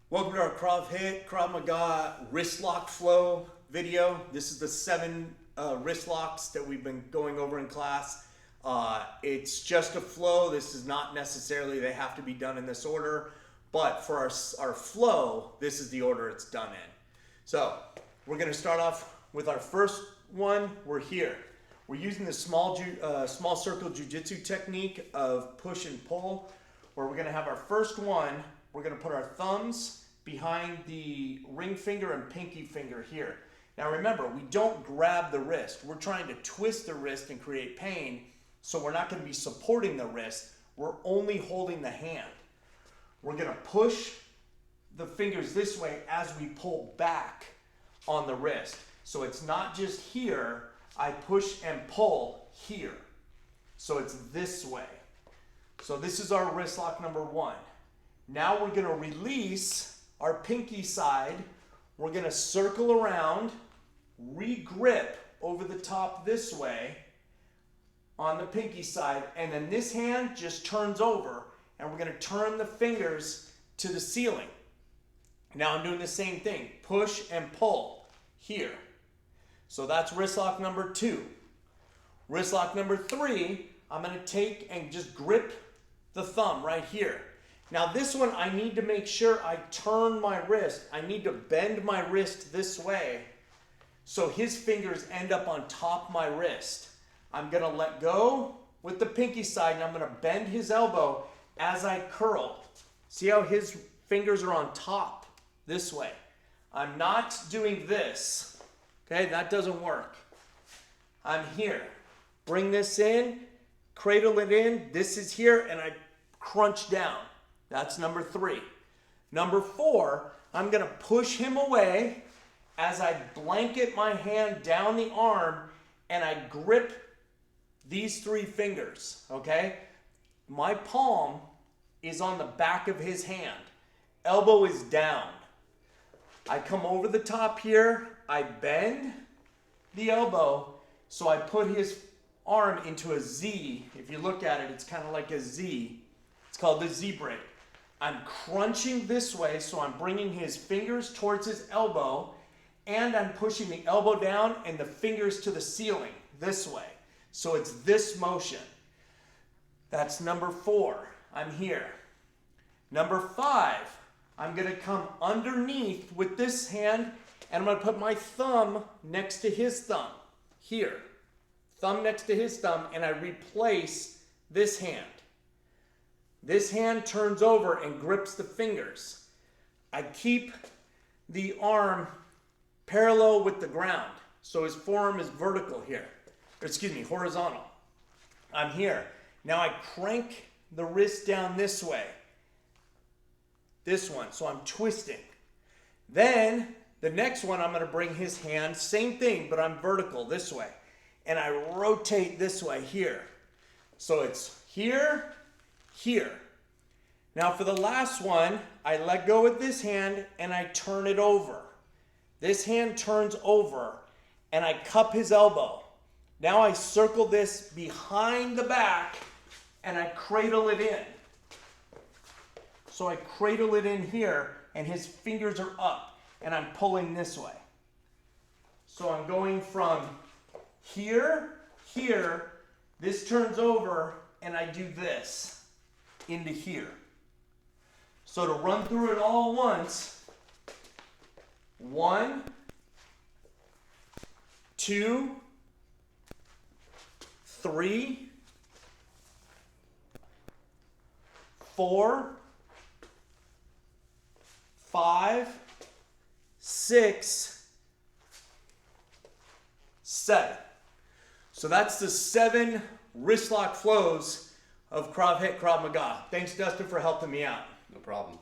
Welcome to our Krav Maga wrist lock flow video. This is the 7 wrist locks that we've been going over in class. It's just a flow. This is not necessarily they have to be done in this order, but for our flow, this is the order it's done in. So we're going to start off with our first one. We're here. We're using the small circle jiu-jitsu technique of push and pull, where we're going to have our first one. We're going to put our thumbs behind the ring finger and pinky finger here. Now remember, we don't grab the wrist. We're trying to twist the wrist and create pain, so we're not going to be supporting the wrist. We're only holding the hand. We're going to push the fingers this way as we pull back on the wrist. So it's not just here. I push and pull here. So it's this way. So this is our wrist lock number 1. Now we're going to release our pinky side. We're going to circle around, re-grip over the top this way on the pinky side, and then this hand just turns over, and we're going to turn the fingers to the ceiling. Now I'm doing the same thing, push and pull here. So that's wrist lock number 2. Wrist lock number 3, I'm going to take and just grip the thumb right here. Now this one, I need to make sure I turn my wrist. I need to bend my wrist this way so his fingers end up on top of my wrist. I'm going to let go with the pinky side, and I'm going to bend his elbow as I curl. See how his fingers are on top this way. I'm not doing this. Okay, that doesn't work. I'm here. Bring this in, cradle it in. This is here, and I crunch down. That's number 3. Number 4, I'm going to push him away as I blanket my hand down the arm and I grip these 3 fingers, okay? My palm is on the back of his hand. Elbow is down. I come over the top here. I bend the elbow, so I put his arm into a Z. If you look at it, it's kind of like a Z. It's called the Z break. I'm crunching this way, so I'm bringing his fingers towards his elbow, and I'm pushing the elbow down and the fingers to the ceiling this way. So it's this motion. That's number 4. I'm here. Number 5, I'm going to come underneath with this hand, and I'm going to put my thumb next to his thumb. Here. Thumb next to his thumb, and I replace this hand. This hand turns over and grips the fingers. I keep the arm parallel with the ground, so his forearm is vertical here. Horizontal. I'm here. Now I crank the wrist down this way. This one, so I'm twisting. Then the next one, I'm going to bring his hand, same thing, but I'm vertical this way. And I rotate this way here. So it's here, here. Now for the last one, I let go with this hand and I turn it over. This hand turns over and I cup his elbow. Now I circle this behind the back and I cradle it in. So I cradle it in here and his fingers are up and I'm pulling this way. So I'm going from here, here, this turns over and I do this into here. So to run through it all once, 1, 2, 3, 4, 5, 6, 7. So that's the 7 wrist lock flows of KravHIIT Krav Maga. Thanks, Dustin, for helping me out. No problem.